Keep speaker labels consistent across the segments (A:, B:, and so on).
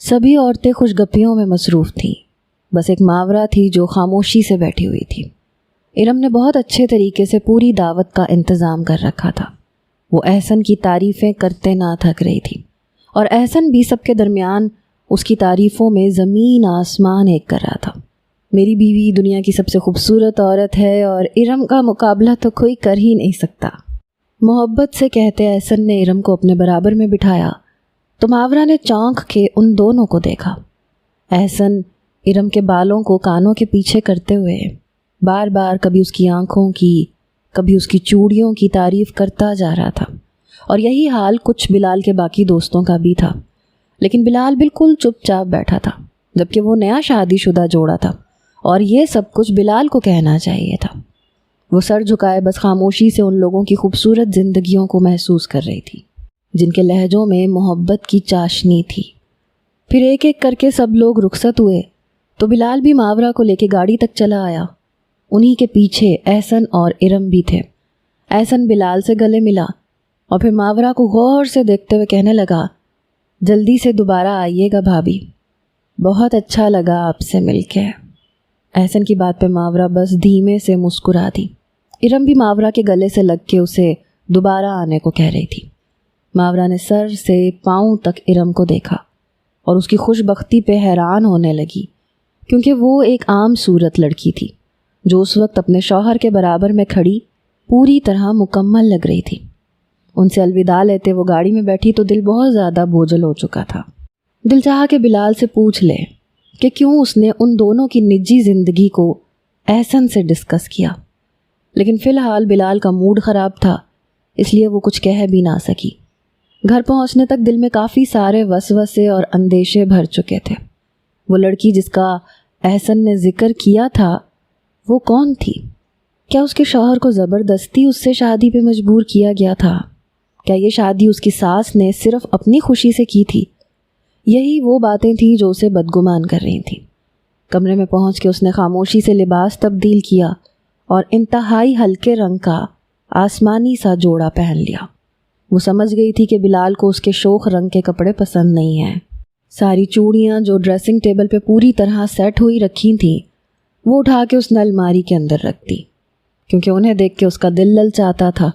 A: سبھی عورتیں خوش گپیوں میں مصروف تھیں، بس ایک ماورا تھی جو خاموشی سے بیٹھی ہوئی تھی۔ ارم نے بہت اچھے طریقے سے پوری دعوت کا انتظام کر رکھا تھا۔ وہ احسن کی تعریفیں کرتے نہ تھک رہی تھی، اور احسن بھی سب کے درمیان اس کی تعریفوں میں زمین آسمان ایک کر رہا تھا۔ میری بیوی دنیا کی سب سے خوبصورت عورت ہے اور ارم کا مقابلہ تو کوئی کر ہی نہیں سکتا۔ محبت سے کہتے احسن نے ارم کو اپنے برابر میں بٹھایا تو ماورا نے چونک کے ان دونوں کو دیکھا۔ احسن ارم کے بالوں کو کانوں کے پیچھے کرتے ہوئے بار بار کبھی اس کی آنکھوں کی کبھی اس کی چوڑیوں کی تعریف کرتا جا رہا تھا، اور یہی حال کچھ بلال کے باقی دوستوں کا بھی تھا۔ لیکن بلال بالکل چپ چاپ بیٹھا تھا، جبکہ وہ نیا شادی شدہ جوڑا تھا اور یہ سب کچھ بلال کو کہنا چاہیے تھا۔ وہ سر جھکائے بس خاموشی سے ان لوگوں کی خوبصورت زندگیوں کو محسوس کر رہی تھی جن کے لہجوں میں محبت کی چاشنی تھی۔ پھر ایک ایک کر کے سب لوگ رخصت ہوئے تو بلال بھی ماورا کو لے کے گاڑی تک چلا آیا۔ انہی کے پیچھے احسن اور ارم بھی تھے۔ احسن بلال سے گلے ملا اور پھر ماورا کو غور سے دیکھتے ہوئے کہنے لگا، جلدی سے دوبارہ آئیے گا بھابھی، بہت اچھا لگا آپ سے مل کے۔ احسن کی بات پہ ماورا بس دھیمے سے مسکرا دی۔ ارم بھی ماورا کے گلے سے لگ کے اسے دوبارہ آنے کو کہہ رہی تھی۔ ماورا نے سر سے پاؤں تک ارم کو دیکھا اور اس کی خوش بختی پہ حیران ہونے لگی، کیونکہ وہ ایک عام صورت لڑکی تھی جو اس وقت اپنے شوہر کے برابر میں کھڑی پوری طرح مکمل لگ رہی تھی۔ ان سے الوداع لیتے وہ گاڑی میں بیٹھی تو دل بہت زیادہ بوجھل ہو چکا تھا۔ دل چاہا کہ بلال سے پوچھ لے کہ کیوں اس نے ان دونوں کی نجی زندگی کو احسن سے ڈسکس کیا، لیکن فی الحال بلال کا موڈ خراب تھا، اس لیے وہ کچھ کہہ بھی نہ سکی۔ گھر پہنچنے تک دل میں کافی سارے وسوسے اور اندیشے بھر چکے تھے۔ وہ لڑکی جس کا احسن نے ذکر کیا تھا وہ کون تھی؟ کیا اس کے شوہر کو زبردستی اس سے شادی پہ مجبور کیا گیا تھا؟ کیا یہ شادی اس کی ساس نے صرف اپنی خوشی سے کی تھی؟ یہی وہ باتیں تھیں جو اسے بدگمان کر رہی تھیں۔ کمرے میں پہنچ کے اس نے خاموشی سے لباس تبدیل کیا اور انتہائی ہلکے رنگ کا آسمانی سا جوڑا پہن لیا۔ وہ سمجھ گئی تھی کہ بلال کو اس کے شوخ رنگ کے کپڑے پسند نہیں ہیں۔ ساری چوڑیاں جو ڈریسنگ ٹیبل پہ پوری طرح سیٹ ہوئی رکھی تھیں وہ اٹھا کے اس نے الماری کے اندر رکھ دی، کیونکہ انہیں دیکھ کے اس کا دل للچاتا تھا۔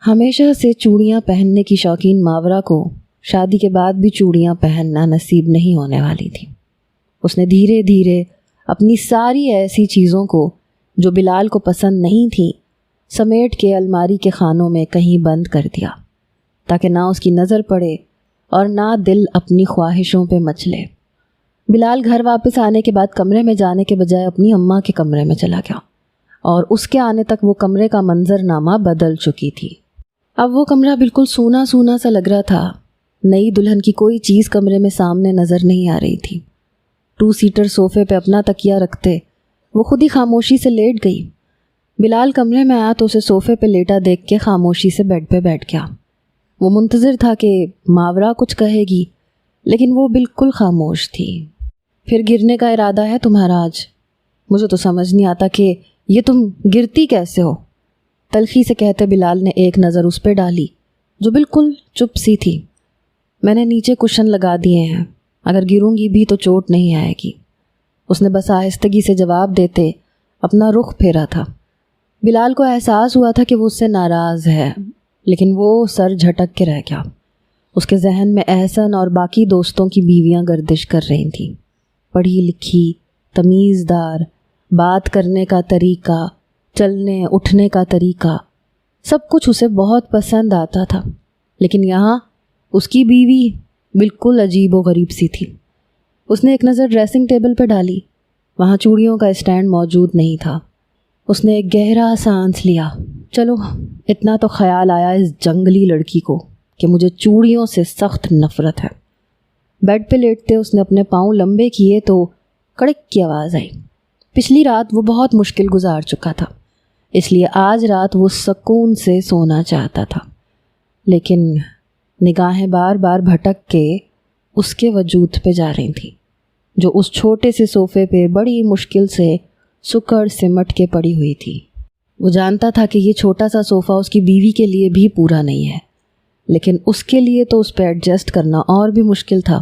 A: ہمیشہ سے چوڑیاں پہننے کی شوقین ماورا کو شادی کے بعد بھی چوڑیاں پہننا نصیب نہیں ہونے والی تھی۔ اس نے دھیرے دھیرے اپنی ساری ایسی چیزوں کو جو بلال کو پسند نہیں تھیں سمیٹ کے الماری کے خانوں میں کہیں بند کر دیا، تاکہ نہ اس کی نظر پڑے اور نہ دل اپنی خواہشوں پہ مچلے۔ بلال گھر واپس آنے کے بعد کمرے میں جانے کے بجائے اپنی اماں کے کمرے میں چلا گیا، اور اس کے آنے تک وہ کمرے کا منظر نامہ بدل چکی تھی۔ اب وہ کمرہ بالکل سونا سونا سا لگ رہا تھا۔ نئی دلہن کی کوئی چیز کمرے میں سامنے نظر نہیں آ رہی تھی۔ 2 سیٹر صوفے پہ اپنا تکیہ رکھتے وہ خود ہی خاموشی سے لیٹ گئی۔ بلال کمرے میں آیا تو اسے صوفے پہ لیٹا دیکھ کے خاموشی سے بیڈ پہ بیٹھ گیا۔ وہ منتظر تھا کہ ماورا کچھ کہے گی، لیکن وہ بالکل خاموش تھی۔ پھر گرنے کا ارادہ ہے تمہارا آج؟ مجھے تو سمجھ نہیں آتا کہ یہ تم گرتی کیسے ہو؟ تلخی سے کہتے بلال نے ایک نظر اس پہ ڈالی جو بالکل چپ سی تھی۔ میں نے نیچے کشن لگا دیے ہیں، اگر گروں گی بھی تو چوٹ نہیں آئے گی، اس نے بس آہستگی سے جواب دیتے اپنا رخ پھیرا تھا۔ بلال کو احساس ہوا تھا کہ وہ اس سے ناراض ہے، لیکن وہ سر جھٹک کے رہ گیا۔ اس کے ذہن میں احسن اور باقی دوستوں کی بیویاں گردش کر رہی تھیں، پڑھی لکھی، تمیزدار، بات کرنے کا طریقہ، چلنے اٹھنے کا طریقہ، سب کچھ اسے بہت پسند آتا تھا۔ لیکن یہاں اس کی بیوی بالکل عجیب و غریب سی تھی۔ اس نے ایک نظر ڈریسنگ ٹیبل پہ ڈالی، وہاں چوڑیوں کا اسٹینڈ موجود نہیں تھا۔ اس نے ایک گہرا سانس لیا۔ چلو اتنا تو خیال آیا اس جنگلی لڑکی کو کہ مجھے چوڑیوں سے سخت نفرت ہے۔ بیڈ پہ لیٹتے اس نے اپنے پاؤں لمبے کیے تو کڑک کی آواز آئی۔ پچھلی رات وہ بہت مشکل گزار چکا تھا، اس لیے آج رات وہ سکون سے سونا چاہتا تھا، لیکن نگاہیں بار بار بھٹک کے اس کے وجود پہ جا رہی تھیں جو اس چھوٹے سے صوفے پہ بڑی مشکل سے سکڑ سمٹ کے پڑی ہوئی تھی۔ وہ جانتا تھا کہ یہ چھوٹا سا صوفہ اس کی بیوی کے لیے بھی پورا نہیں ہے، لیکن اس کے لیے تو اس پہ ایڈجسٹ کرنا اور بھی مشکل تھا۔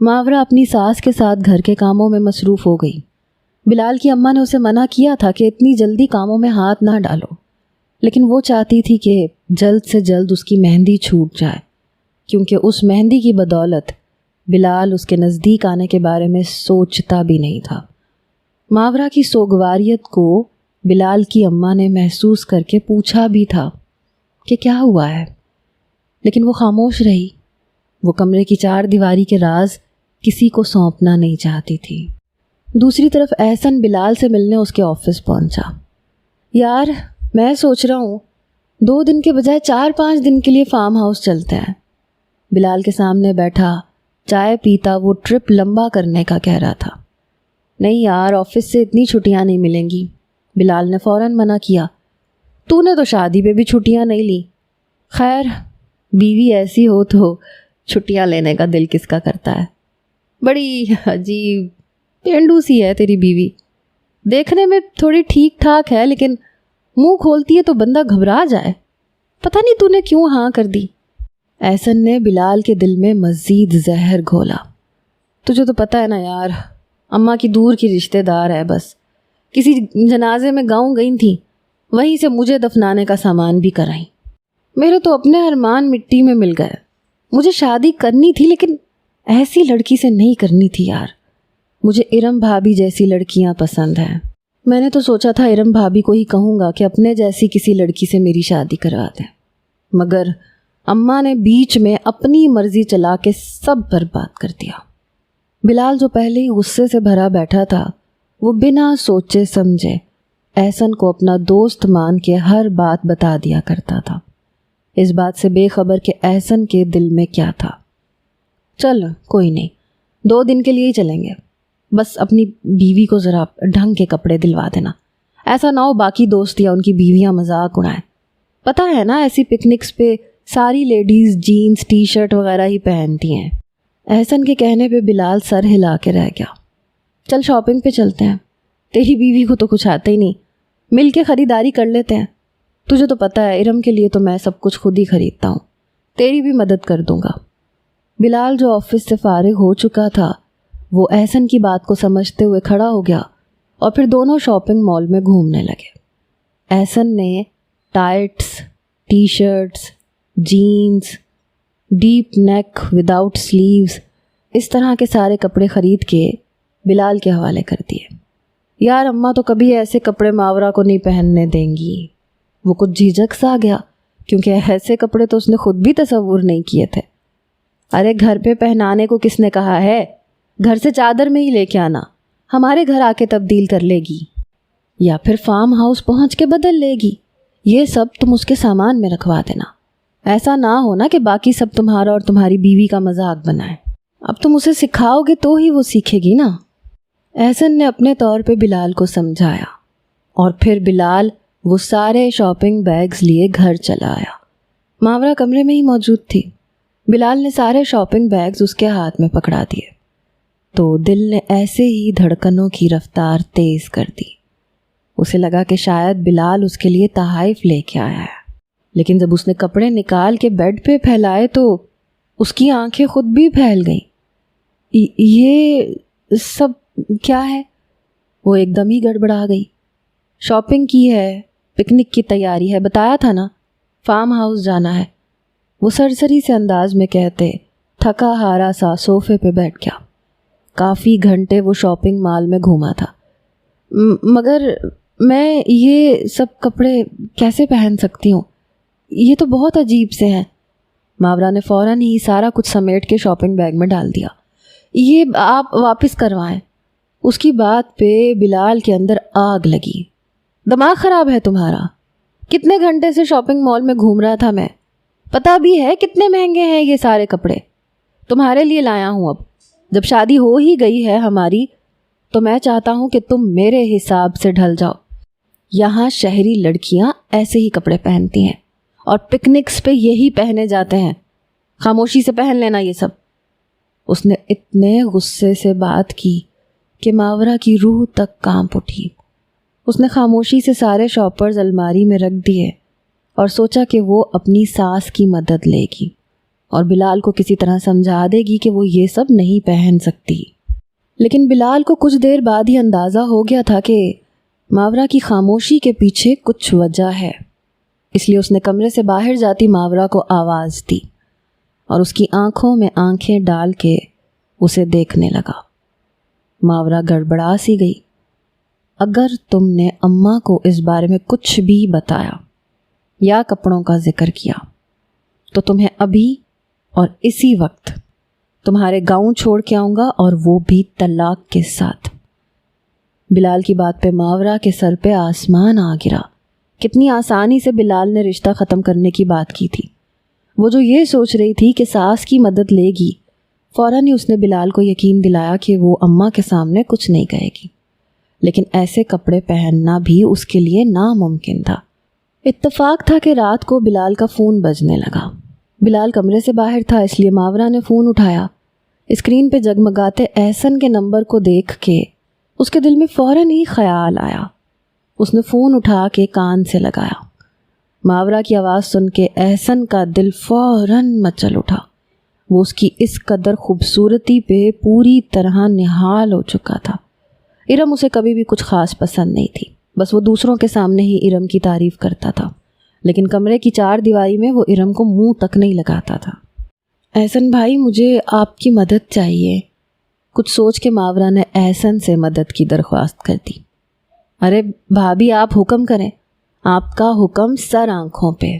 A: ماورا اپنی ساس کے ساتھ گھر کے کاموں میں مصروف ہو گئی۔ بلال کی اماں نے اسے منع کیا تھا کہ اتنی جلدی کاموں میں ہاتھ نہ ڈالو، لیکن وہ چاہتی تھی کہ جلد سے جلد اس کی مہندی چھوٹ جائے، کیونکہ اس مہندی کی بدولت بلال اس کے نزدیک آنے کے بارے میں سوچتا بھی نہیں تھا۔ ماورا کی سوگواریت کو بلال کی اماں نے محسوس کر کے پوچھا بھی تھا کہ کیا ہوا ہے، لیکن وہ خاموش رہی۔ وہ کمرے کی 4 دیواری کے راز کسی کو سونپنا نہیں چاہتی تھی۔ دوسری طرف احسن بلال سے ملنے اس کے آفس پہنچا۔ یار میں سوچ رہا ہوں 2 دن کے بجائے 4-5 دن کے لیے فارم ہاؤس چلتے ہیں۔ بلال کے سامنے بیٹھا چائے پیتا وہ ٹرپ لمبا کرنے کا کہہ رہا تھا۔ نہیں یار، آفس سے اتنی چھٹیاں نہیں ملیں گی، بلال نے فوراً منع کیا۔ تو نے تو شادی پہ بھی چھٹیاں نہیں لی۔ خیر، بیوی ایسی ہو تو چھٹیاں لینے کا دل کس کا کرتا ہے۔ بڑی عجیب پینڈو سی ہے تیری بیوی، دیکھنے میں تھوڑی ٹھیک ٹھاک ہے لیکن منہ کھولتی ہے تو بندہ گھبرا جائے۔ پتہ نہیں تو نے کیوں ہاں کر دی۔ احسن نے بلال کے دل میں مزید زہر گھولا۔ تجھے تو پتہ ہے نا یار، اماں کی دور کی رشتہ دار ہے، بس کسی جنازے میں گاؤں گئی تھیں، وہیں سے مجھے دفنانے کا سامان بھی کرائیں۔ میرے تو اپنے ارمان مٹی میں مل گئے۔ مجھے شادی کرنی تھی لیکن ایسی لڑکی سے نہیں کرنی تھی یار۔ مجھے ارم بھابی جیسی لڑکیاں پسند ہیں۔ میں نے تو سوچا تھا ارم بھابی کو ہی کہوں گا کہ اپنے جیسی کسی لڑکی سے میری شادی کروا دیں، مگر اماں نے بیچ میں اپنی مرضی چلا کے سب برباد کر دیا۔ بلال جو پہلے ہی غصے سے بھرا بیٹھا تھا، وہ بنا سوچے سمجھے احسن کو اپنا دوست مان کے ہر بات بتا دیا کرتا تھا، اس بات سے بے خبر کہ احسن کے دل میں کیا تھا۔ چل کوئی نہیں، 2 دن کے لیے ہی چلیں گے، بس اپنی بیوی کو ذرا ڈھنگ کے کپڑے دلوا دینا، ایسا نہ ہو باقی دوست یا ان کی بیویاں مذاق اڑائیں۔ پتہ ہے نا ایسی پکنکس پہ ساری لیڈیز جینز ٹی شرٹ وغیرہ ہی پہنتی ہیں۔ احسن کے کہنے پہ بلال سر ہلا کے رہ گیا۔ چل شاپنگ پہ چلتے ہیں، تیری بیوی کو تو کچھ آتا ہی نہیں، مل کے خریداری کر لیتے ہیں۔ تجھے تو پتہ ہے ارم کے لیے تو میں سب کچھ خود ہی خریدتا ہوں، تیری بھی مدد کر دوں گا۔ بلال جو آفس سے فارغ ہو چکا تھا، وہ احسن کی بات کو سمجھتے ہوئے کھڑا ہو گیا اور پھر دونوں شاپنگ مال میں گھومنے لگے۔ احسن نے tights, T shirts, jeans, deep neck without sleeves, اس طرح کے سارے کپڑے خرید کے بلال کے حوالے کر دیے۔ یار اماں تو کبھی ایسے کپڑے ماورا کو نہیں پہننے دیں گی۔ وہ کچھ جھجک سا گیا کیونکہ ایسے کپڑے تو اس نے خود بھی تصور نہیں کیے تھے۔ ارے گھر پہ پہنانے کو کس نے کہا ہے؟ گھر سے چادر میں ہی لے کے آنا، ہمارے گھر آ کے تبدیل کر لے گی یا پھر فارم ہاؤس پہنچ کے بدل لے گی، یہ سب تم اس کے سامان میں رکھوا دینا۔ ایسا نہ ہونا کہ باقی سب تمہارا اور تمہاری بیوی کا مذاق بنائے۔ اب تم اسے سکھاؤ گے تو ہی وہ سیکھے گی نا۔ احسن نے اپنے طور پہ بلال کو سمجھایا اور پھر بلال وہ سارے شاپنگ بیگز لیے گھر چلا آیا۔ ماورا کمرے میں ہی موجود تھی۔ بلال نے سارے شاپنگ بیگز اس کے ہاتھ میں پکڑا دیے تو دل نے ایسے ہی دھڑکنوں کی رفتار تیز کر دی۔ اسے لگا کہ شاید بلال اس کے لیے تحائف لے کے آیا ہے، لیکن جب اس نے کپڑے نکال کے بیڈ پہ پھیلائے تو اس کی آنکھیں خود بھی پھیل گئیں۔ یہ سب کیا ہے؟ وہ ایک دم ہی گڑبڑا گئی۔ شاپنگ کی ہے، پکنک کی تیاری ہے، بتایا تھا نا، فارم ہاؤس جانا ہے، وہ سرسری سے انداز میں کہتے تھکا ہارا سا صوفے پہ بیٹھ گیا۔ کافی گھنٹے وہ شاپنگ مال میں گھوما تھا، مگر میں یہ سب کپڑے کیسے پہن سکتی ہوں؟ یہ تو بہت عجیب سے ہیں۔ ماورا نے فوراً ہی سارا کچھ سمیٹ کے شاپنگ بیگ میں ڈال دیا۔ یہ آپ واپس کروائیں۔ اس کی بات پہ بلال کے اندر آگ لگی۔ دماغ خراب ہے تمہارا؟ کتنے گھنٹے سے شاپنگ مال میں گھوم رہا تھا میں، پتہ بھی ہے کتنے مہنگے ہیں یہ سارے کپڑے، تمہارے لیے لایا ہوں۔ اب جب شادی ہو ہی گئی ہے ہماری تو میں چاہتا ہوں کہ تم میرے حساب سے ڈھل جاؤ۔ یہاں شہری لڑکیاں ایسے ہی کپڑے پہنتی ہیں اور پکنکس پہ یہی پہنے جاتے ہیں، خاموشی سے پہن لینا یہ سب۔ اس نے اتنے غصے سے بات کی کہ ماورا کی روح تک کانپ اٹھی۔ اس نے خاموشی سے سارے شاپرز الماری میں رکھ دیے اور سوچا کہ وہ اپنی ساس کی مدد لے گی اور بلال کو کسی طرح سمجھا دے گی کہ وہ یہ سب نہیں پہن سکتی۔ لیکن بلال کو کچھ دیر بعد ہی اندازہ ہو گیا تھا کہ ماورا کی خاموشی کے پیچھے کچھ وجہ ہے، اس لیے اس نے کمرے سے باہر جاتی ماورا کو آواز دی اور اس کی آنکھوں میں آنکھیں ڈال کے اسے دیکھنے لگا۔ ماورا گڑبڑا سی گئی۔ اگر تم نے اماں کو اس بارے میں کچھ بھی بتایا یا کپڑوں کا ذکر کیا تو تمہیں ابھی اور اسی وقت تمہارے گاؤں چھوڑ کے آؤں گا، اور وہ بھی طلاق کے ساتھ۔ بلال کی بات پہ ماورا کے سر پہ آسمان آ گرا۔ کتنی آسانی سے بلال نے رشتہ ختم کرنے کی بات کی تھی۔ وہ جو یہ سوچ رہی تھی کہ ساس کی مدد لے گی، فوراً ہی اس نے بلال کو یقین دلایا کہ وہ اماں کے سامنے کچھ نہیں کہے گی، لیکن ایسے کپڑے پہننا بھی اس کے لیے ناممکن تھا۔ اتفاق تھا کہ رات کو بلال کا فون بجنے لگا۔ بلال کمرے سے باہر تھا، اس لیے ماورا نے فون اٹھایا۔ اسکرین پہ جگمگاتے احسن کے نمبر کو دیکھ کے اس کے دل میں فوراً ہی خیال آیا۔ اس نے فون اٹھا کے کان سے لگایا۔ ماورا کی آواز سن کے احسن کا دل فوراً مچل اٹھا۔ وہ اس کی اس قدر خوبصورتی پہ پوری طرح نہال ہو چکا تھا۔ ارم اسے کبھی بھی کچھ خاص پسند نہیں تھی، بس وہ دوسروں کے سامنے ہی ارم کی تعریف کرتا تھا، لیکن کمرے کی چار دیواری میں وہ ارم کو منہ تک نہیں لگاتا تھا۔ احسن بھائی، مجھے آپ کی مدد چاہیے۔ کچھ سوچ کے ماورا نے احسن سے مدد کی درخواست کر دی۔ ارے بھابھی، آپ حکم کریں، آپ کا حکم سر آنکھوں پہ،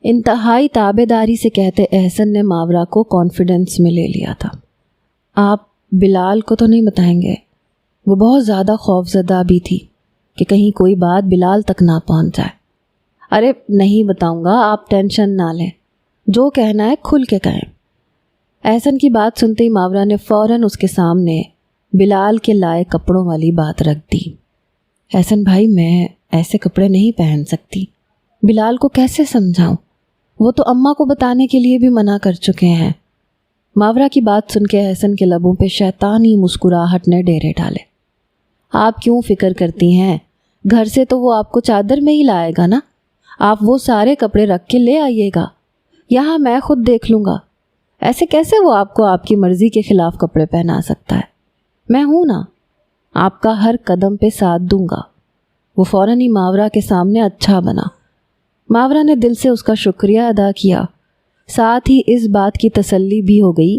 A: انتہائی تابع داری سے کہتے احسن نے ماورا کو کانفیڈنس میں لے لیا تھا۔ آپ بلال کو تو نہیں بتائیں گے؟ وہ بہت زیادہ خوفزدہ بھی تھی کہ کہیں کوئی بات بلال تک نہ پہنچ جائے۔ ارے نہیں بتاؤں گا، آپ ٹینشن نہ لیں، جو کہنا ہے کھل کے کہیں۔ احسن کی بات سنتے ہی ماورا نے فوراً اس کے سامنے بلال کے لائے کپڑوں والی بات رکھ دی۔ احسن بھائی، میں ایسے کپڑے نہیں پہن سکتی، بلال کو کیسے سمجھاؤں؟ وہ تو اماں کو بتانے کے لیے بھی منع کر چکے ہیں۔ ماورا کی بات سن کے احسن کے لبوں پہ شیطانی مسکراہٹ نے ڈیرے ڈالے۔ آپ کیوں فکر کرتی ہیں؟ گھر سے تو وہ آپ کو چادر میں ہی لائے گا نا، آپ وہ سارے کپڑے رکھ کے لے آئیے گا، یہاں میں خود دیکھ لوں گا۔ ایسے کیسے وہ آپ کو آپ کی مرضی کے خلاف کپڑے پہنا سکتا ہے؟ میں ہوں نا، آپ کا ہر قدم پہ ساتھ دوں گا۔ وہ فوراً ہی ماورا کے سامنے اچھا بنا۔ ماورا نے دل سے اس کا شکریہ ادا کیا، ساتھ ہی اس بات کی تسلی بھی ہو گئی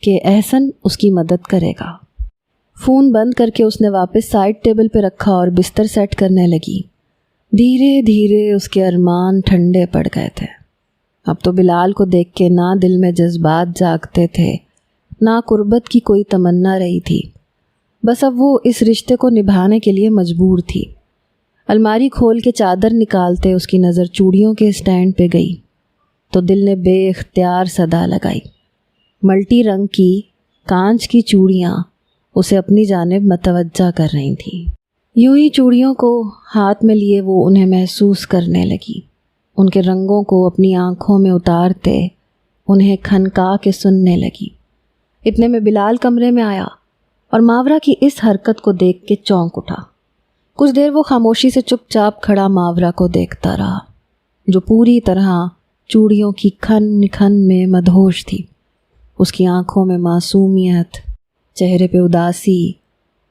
A: کہ احسن اس کی مدد کرے گا۔ فون بند کر کے اس نے واپس سائڈ ٹیبل پہ رکھا اور بستر سیٹ کرنے لگی۔ دھیرے دھیرے اس کے ارمان ٹھنڈے پڑ گئے تھے۔ اب تو بلال کو دیکھ کے نہ دل میں جذبات جاگتے تھے، نہ قربت کی کوئی تمنا رہی تھی، بس اب وہ اس رشتے کو نبھانے کے لیے مجبور تھی۔ الماری کھول کے چادر نکالتے اس کی نظر چوڑیوں کے اسٹینڈ پہ گئی تو دل نے بے اختیار صدا لگائی۔ ملٹی رنگ کی کانچ کی چوڑیاں اسے اپنی جانب متوجہ کر رہی تھیں۔ یوں ہی چوڑیوں کو ہاتھ میں لیے وہ انہیں محسوس کرنے لگی، ان کے رنگوں کو اپنی آنکھوں میں اتارتے انہیں کھنکا کے سننے لگی۔ اتنے میں بلال کمرے میں آیا اور ماورا کی اس حرکت کو دیکھ کے چونک اٹھا۔ کچھ دیر وہ خاموشی سے چپ چاپ کھڑا ماورا کو دیکھتا رہا، جو پوری طرح چوڑیوں کی کھن کھن میں مدہوش تھی۔ اس کی آنکھوں میں معصومیت، چہرے پہ اداسی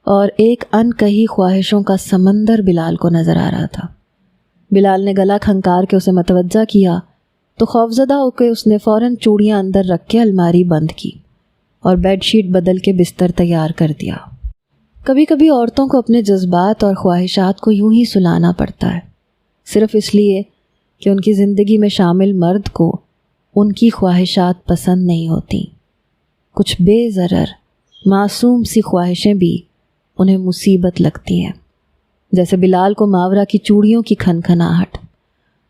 A: اور ایک انکہی خواہشوں کا سمندر بلال کو نظر آ رہا تھا۔ بلال نے گلا کھنکار کے اسے متوجہ کیا تو خوفزدہ ہو کے اس نے فوراً چوڑیاں اندر رکھ کے الماری بند کی اور بیڈ شیٹ بدل کے بستر تیار کر دیا۔ کبھی کبھی عورتوں کو اپنے جذبات اور خواہشات کو یوں ہی سلانا پڑتا ہے، صرف اس لیے کہ ان کی زندگی میں شامل مرد کو ان کی خواہشات پسند نہیں ہوتی۔ کچھ بے ضرر معصوم سی خواہشیں بھی انہیں مصیبت لگتی ہیں، جیسے بلال کو ماورا کی چوڑیوں کی کھنکھناہٹ۔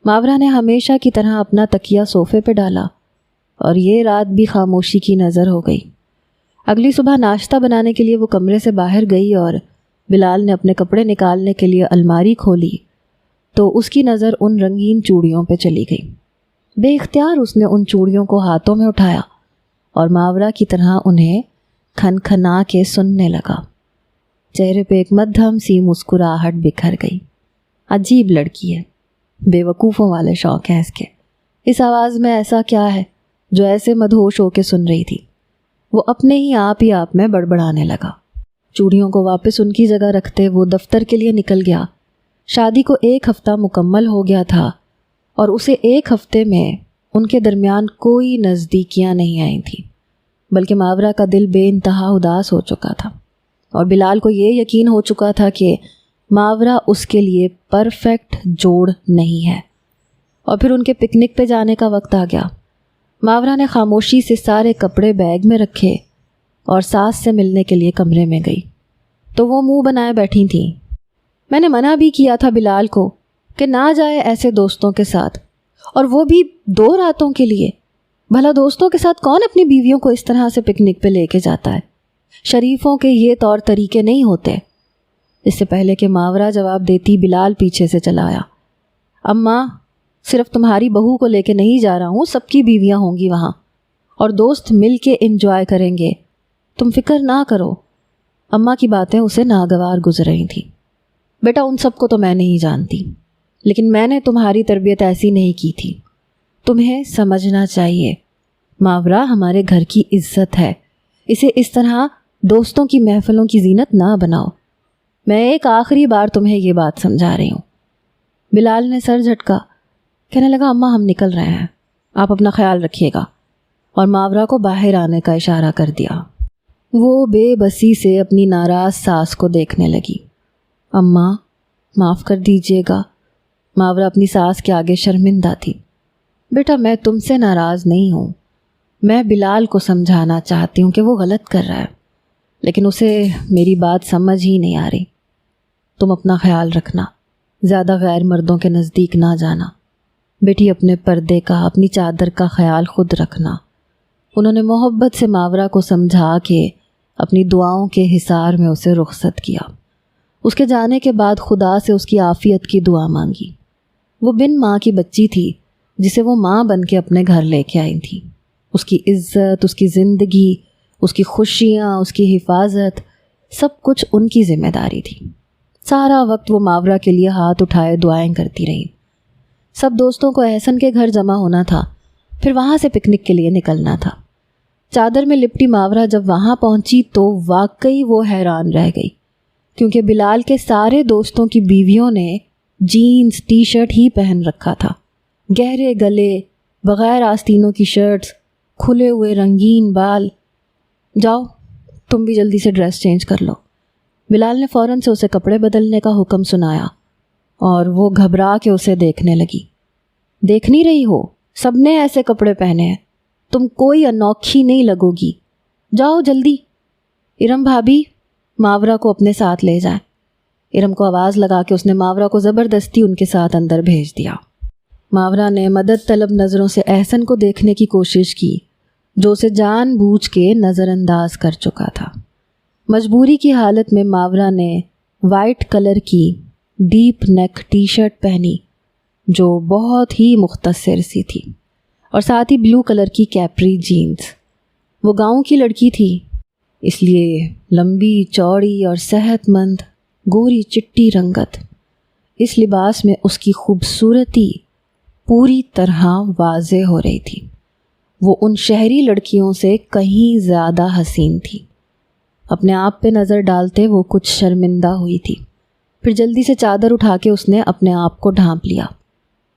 A: ماورا نے ہمیشہ کی طرح اپنا تکیہ صوفے پہ ڈالا اور یہ رات بھی خاموشی کی نظر ہو گئی۔ اگلی صبح ناشتہ بنانے کے لیے وہ کمرے سے باہر گئی اور بلال نے اپنے کپڑے نکالنے کے لیے الماری کھولی تو اس کی نظر ان رنگین چوڑیوں پہ چلی گئی۔ بے اختیار اس نے ان چوڑیوں کو ہاتھوں میں اٹھایا اور ماورا کی طرح انہیں کھنکھنا کے سننے لگا۔ چہرے پہ ایک مدھم سی مسکراہٹ بکھر گئی۔ عجیب لڑکی ہے، بے وقوفوں والے شوق ہیں اس کے۔ اس آواز میں ایسا کیا ہے جو ایسے مدہوش ہو کے سن رہی تھی۔ وہ اپنے ہی آپ میں بڑبڑانے لگا۔ چوڑیوں کو واپس ان کی جگہ رکھتے وہ دفتر کے لیے نکل گیا۔ شادی کو 1 ہفتہ مکمل ہو گیا تھا اور اسے 1 ہفتے میں ان کے درمیان کوئی نزدیکیاں نہیں آئی تھیں، بلکہ ماورا کا دل بے انتہا اداس ہو چکا تھا اور بلال کو یہ یقین ہو چکا تھا کہ ماورا اس کے لیے پرفیکٹ جوڑ نہیں ہے۔ اور پھر ان کے پکنک پہ جانے کا وقت آ گیا۔ ماورا نے خاموشی سے سارے کپڑے بیگ میں رکھے اور ساس سے ملنے کے لیے کمرے میں گئی تو وہ منہ بنائے بیٹھی تھیں۔ میں نے منع بھی کیا تھا بلال کو کہ نہ جائے ایسے دوستوں کے ساتھ، اور وہ بھی 2 راتوں کے لیے۔ بھلا دوستوں کے ساتھ کون اپنی بیویوں کو اس طرح سے پکنک پہ لے کے جاتا ہے؟ شریفوں کے یہ طور طریقے نہیں ہوتے۔ اس سے پہلے کہ ماورا جواب دیتی، بلال پیچھے سے چلا آیا۔ اماں، صرف تمہاری بہو کو لے کے نہیں جا رہا ہوں، سب کی بیویاں ہوں گی وہاں اور دوست مل کے انجوائے کریں گے، تم فکر نہ کرو۔ اماں کی باتیں اسے ناگوار گزر رہی تھیں۔ بیٹا، ان سب کو تو میں نہیں جانتی، لیکن میں نے تمہاری تربیت ایسی نہیں کی تھی۔ تمہیں سمجھنا چاہیے، ماورا ہمارے گھر کی عزت ہے، اسے اس طرح دوستوں کی محفلوں کی زینت نہ بناؤ۔ میں ایک آخری بار تمہیں یہ بات سمجھا رہی ہوں۔ بلال نے سر جھٹکا، کہنے لگا اماں ہم نکل رہے ہیں، آپ اپنا خیال رکھیے گا، اور ماورا کو باہر آنے کا اشارہ کر دیا۔ وہ بے بسی سے اپنی ناراض ساس کو دیکھنے لگی۔ اماں معاف کر دیجیے گا۔ ماورا اپنی ساس کے آگے شرمندہ تھی۔ بیٹا، میں تم سے ناراض نہیں ہوں، میں بلال کو سمجھانا چاہتی ہوں کہ وہ غلط کر رہا ہے، لیکن اسے میری بات سمجھ ہی نہیں آ رہی۔ تم اپنا خیال رکھنا، زیادہ غیر مردوں کے نزدیک نہ جانا۔ بیٹی، اپنے پردے کا، اپنی چادر کا خیال خود رکھنا۔ انہوں نے محبت سے ماورا کو سمجھا کے اپنی دعاؤں کے حصار میں اسے رخصت کیا۔ اس کے جانے کے بعد خدا سے اس کی عافیت کی دعا مانگی۔ وہ بن ماں کی بچی تھی جسے وہ ماں بن کے اپنے گھر لے کے آئی تھی۔ اس کی عزت، اس کی زندگی، اس کی خوشیاں، اس کی حفاظت، سب کچھ ان کی ذمہ داری تھی۔ سارا وقت وہ ماورا کے لیے ہاتھ اٹھائے دعائیں کرتی رہی۔ سب دوستوں کو احسن کے گھر جمع ہونا تھا، پھر وہاں سے پکنک کے لیے نکلنا تھا۔ چادر میں لپٹی ماورا جب وہاں پہنچی تو واقعی وہ حیران رہ گئی، کیونکہ بلال کے سارے دوستوں کی بیویوں نے جینز ٹی شرٹ ہی پہن رکھا تھا، گہرے گلے، بغیر آستینوں کی شرٹس، کھلے ہوئے رنگین بال۔ جاؤ تم بھی جلدی سے ڈریس چینج کر لو۔ بلال نے فوراً سے اسے کپڑے بدلنے کا حکم سنایا اور وہ گھبرا کے اسے دیکھنے لگی۔ دیکھ نہیں رہی ہو، سب نے ایسے کپڑے پہنے ہیں، تم کوئی انوکھی نہیں لگو گی، جاؤ جلدی۔ ارم بھابھی، ماورا کو اپنے ساتھ لے جائیں۔ ارم کو آواز لگا کے اس نے ماورا کو زبردستی ان کے ساتھ اندر بھیج دیا۔ ماورا نے مدد طلب نظروں سے احسن کو دیکھنے کی کوشش کی، جو اسے جان بوجھ کے نظر انداز کر چکا تھا۔ مجبوری کی حالت میں ماورا نے وائٹ کلر کی ڈیپ نیک ٹی شرٹ پہنی جو بہت ہی مختصر سی تھی، اور ساتھ ہی بلو کلر کی کیپری جینز۔ وہ گاؤں کی لڑکی تھی، اس لیے لمبی چوڑی اور صحت مند گوری چٹی رنگت۔ اس لباس میں اس کی خوبصورتی پوری طرح واضح ہو رہی تھی۔ وہ ان شہری لڑکیوں سے کہیں زیادہ حسین تھی۔ اپنے آپ پہ نظر ڈالتے وہ کچھ شرمندہ ہوئی تھی، پھر جلدی سے چادر اٹھا کے اس نے اپنے آپ کو ڈھانپ لیا۔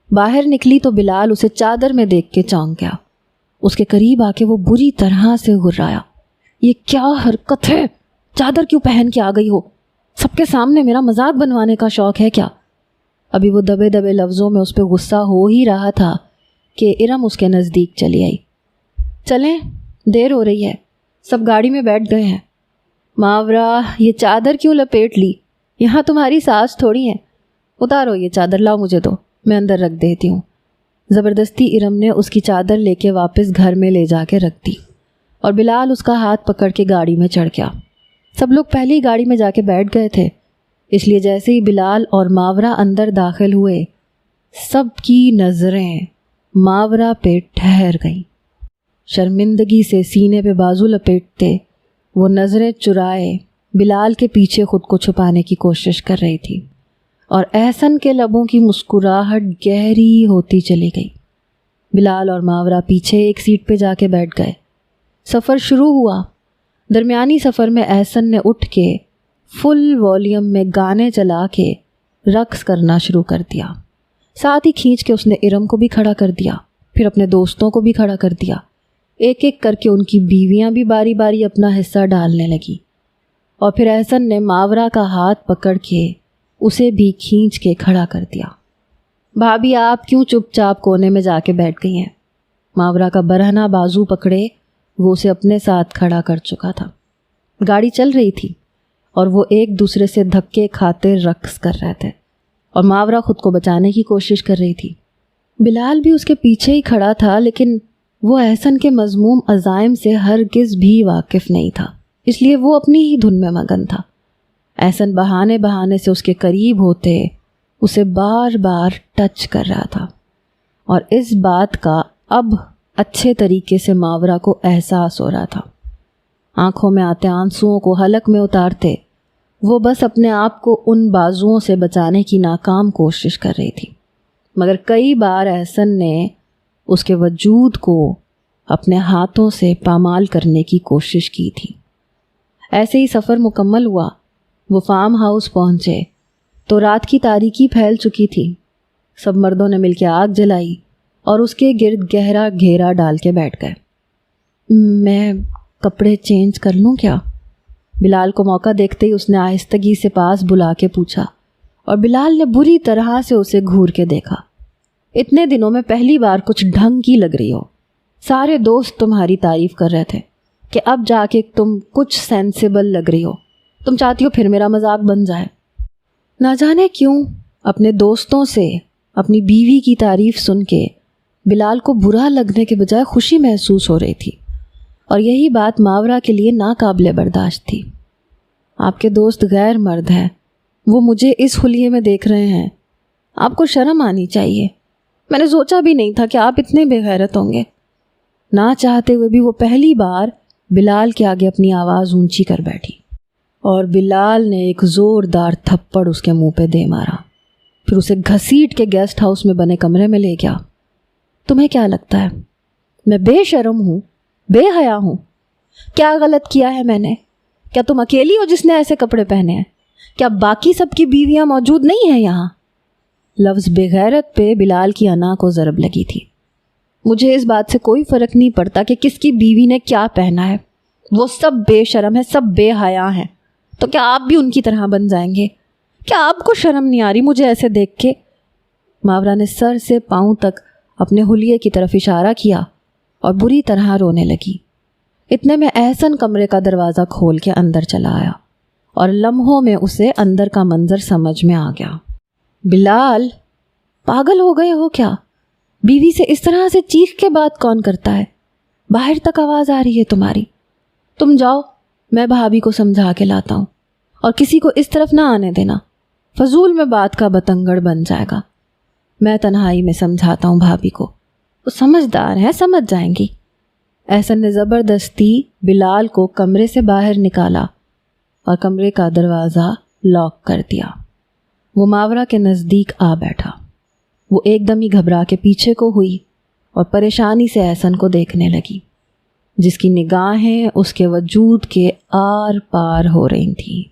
A: باہر نکلی تو بلال اسے چادر میں دیکھ کے چونک گیا۔ اس کے قریب آ کے وہ بری طرح سے غرایا، یہ کیا حرکت ہے؟ چادر کیوں پہن کے آ گئی ہو؟ سب کے سامنے میرا مذاق بنوانے کا شوق ہے کیا؟ ابھی وہ دبے دبے لفظوں میں اس پہ غصہ ہو ہی رہا تھا کہ ارم اس کے نزدیک چلی آئی۔ چلیں، دیر ہو رہی ہے، سب گاڑی میں بیٹھ گئے ہیں۔ ماورا، یہ چادر کیوں لپیٹ لی؟ یہاں تمہاری ساس تھوڑی ہیں، اتارو یہ چادر، لاؤ مجھے دو، میں اندر رکھ دیتی ہوں۔ زبردستی ارم نے اس کی چادر لے کے واپس گھر میں لے جا کے رکھ دی اور بلال اس کا ہاتھ پکڑ کے گاڑی میں چڑھ گیا۔ سب لوگ پہلے ہی گاڑی میں جا کے بیٹھ گئے تھے، اس لیے جیسے ہی بلال اور ماورا اندر داخل ہوئے، سب کی نظریں ماورا پہ ٹھہر گئیں۔ شرمندگی سے سینے پہ بازو لپیٹتے وہ نظریں چرائے بلال کے پیچھے خود کو چھپانے کی کوشش کر رہی تھی، اور احسن کے لبوں کی مسکراہٹ گہری ہوتی چلی گئی۔ بلال اور ماورا پیچھے ایک سیٹ پہ جا کے بیٹھ گئے۔ سفر شروع ہوا۔ درمیانی سفر میں احسن نے اٹھ کے فل والیوم میں گانے چلا کے رقص کرنا شروع کر دیا۔ ساتھ ہی کھینچ کے اس نے ارم کو بھی کھڑا کر دیا، پھر اپنے دوستوں کو بھی کھڑا کر دیا۔ ایک ایک کر کے ان کی بیویاں بھی باری باری اپنا حصہ ڈالنے لگی، اور پھر احسن نے ماورا کا ہاتھ پکڑ کے اسے بھی کھینچ کے کھڑا کر دیا۔ بھابھی آپ کیوں چپ چاپ کونے میں جا کے بیٹھ گئی ہیں؟ ماورا کا برہنہ بازو پکڑے وہ اسے اپنے ساتھ کھڑا کر چکا تھا۔ گاڑی چل رہی تھی اور وہ ایک دوسرے سے دھکے کھاتے رقص کر رہے تھے، اور ماورا خود کو بچانے کی کوشش کر رہی تھی۔ بلال بھی اس کے پیچھے ہی کھڑا تھا، لیکن وہ احسن کے مذموم عزائم سے ہرگز بھی واقف نہیں تھا، اس لیے وہ اپنی ہی دھن میں مگن تھا۔ احسن بہانے بہانے سے اس کے قریب ہوتے اسے بار بار ٹچ کر رہا تھا، اور اس بات کا اب اچھے طریقے سے ماورا کو احساس ہو رہا تھا۔ آنکھوں میں آتے آنسوؤں کو حلق میں اتارتے وہ بس اپنے آپ کو ان بازوؤں سے بچانے کی ناکام کوشش کر رہی تھی، مگر کئی بار احسن نے اس کے وجود کو اپنے ہاتھوں سے پامال کرنے کی کوشش کی تھی۔ ایسے ہی سفر مکمل ہوا۔ وہ فارم ہاؤس پہنچے تو رات کی تاریکی پھیل چکی تھی۔ سب مردوں نے مل کے آگ جلائی اور اس کے گرد گہرا گھیرا ڈال کے بیٹھ گئے۔ میں کپڑے چینج کر لوں کیا؟ بلال کو موقع دیکھتے ہی اس نے آہستگی سے پاس بلا کے پوچھا، اور بلال نے بری طرح سے اسے گھور کے دیکھا۔ اتنے دنوں میں پہلی بار کچھ ڈھنگ کی لگ رہی ہو۔ سارے دوست تمہاری تعریف کر رہے تھے کہ اب جا کے تم کچھ سینسیبل لگ رہی ہو۔ تم چاہتی ہو پھر میرا مذاق بن جائے۔ نہ جانے کیوں اپنے دوستوں سے اپنی بیوی کی تعریف سن کے بلال کو برا لگنے کے بجائے خوشی محسوس ہو رہی تھی، اور یہی بات ماورا کے لیے ناقابل برداشت تھی۔ آپ کے دوست غیر مرد ہیں، وہ مجھے اس حلیے میں دیکھ رہے ہیں، آپ کو شرم آنی چاہیے۔ میں نے سوچا بھی نہیں تھا کہ آپ اتنے بے غیرت ہوں گے۔ نہ چاہتے ہوئے بھی وہ پہلی بار بلال کے آگے اپنی آواز اونچی کر بیٹھی، اور بلال نے ایک زوردار تھپڑ اس کے منہ پہ دے مارا، پھر اسے گھسیٹ کے گیسٹ ہاؤس میں بنے کمرے میں لے گیا۔ تمہیں کیا لگتا ہے میں بے شرم ہوں، بے حیا ہوں؟ کیا غلط کیا ہے میں نے؟ کیا تم اکیلی ہو جس نے ایسے کپڑے پہنے ہیں؟ کیا باقی سب کی بیویاں موجود نہیں ہیں یہاں؟ لفظ بے غیرت پہ بلال کی انا کو ضرب لگی تھی۔ مجھے اس بات سے کوئی فرق نہیں پڑتا کہ کس کی بیوی نے کیا پہنا ہے، وہ سب بے شرم ہے، سب بے حیا ہیں، تو کیا آپ بھی ان کی طرح بن جائیں گے؟ کیا آپ کو شرم نہیں آ رہی مجھے ایسے دیکھ کے؟ ماورا نے سر سے پاؤں تک اپنے حلیے کی طرف اشارہ کیا اور بری طرح رونے لگی۔ اتنے میں احسن کمرے کا دروازہ کھول کے اندر چلا آیا، اور لمحوں میں اسے اندر کا منظر سمجھ میں آ گیا۔ بلال، پاگل ہو گئے ہو کیا؟ بیوی سے اس طرح سے چیخ کے بات کون کرتا ہے؟ باہر تک آواز آ رہی ہے تمہاری۔ تم جاؤ، میں بھابھی کو سمجھا کے لاتا ہوں، اور کسی کو اس طرف نہ آنے دینا، فضول میں بات کا بتنگڑ بن جائے گا۔ میں تنہائی میں سمجھاتا ہوں بھابھی کو، وہ سمجھدار ہیں، سمجھ جائیں گی۔ احسن نے زبردستی بلال کو کمرے سے باہر نکالا اور کمرے کا دروازہ لاک کر دیا۔ وہ ماورا کے نزدیک آ بیٹھا۔ وہ ایک دم ہی گھبرا کے پیچھے کو ہوئی اور پریشانی سے احسن کو دیکھنے لگی، جس کی نگاہیں اس کے وجود کے آر پار ہو رہی تھیں۔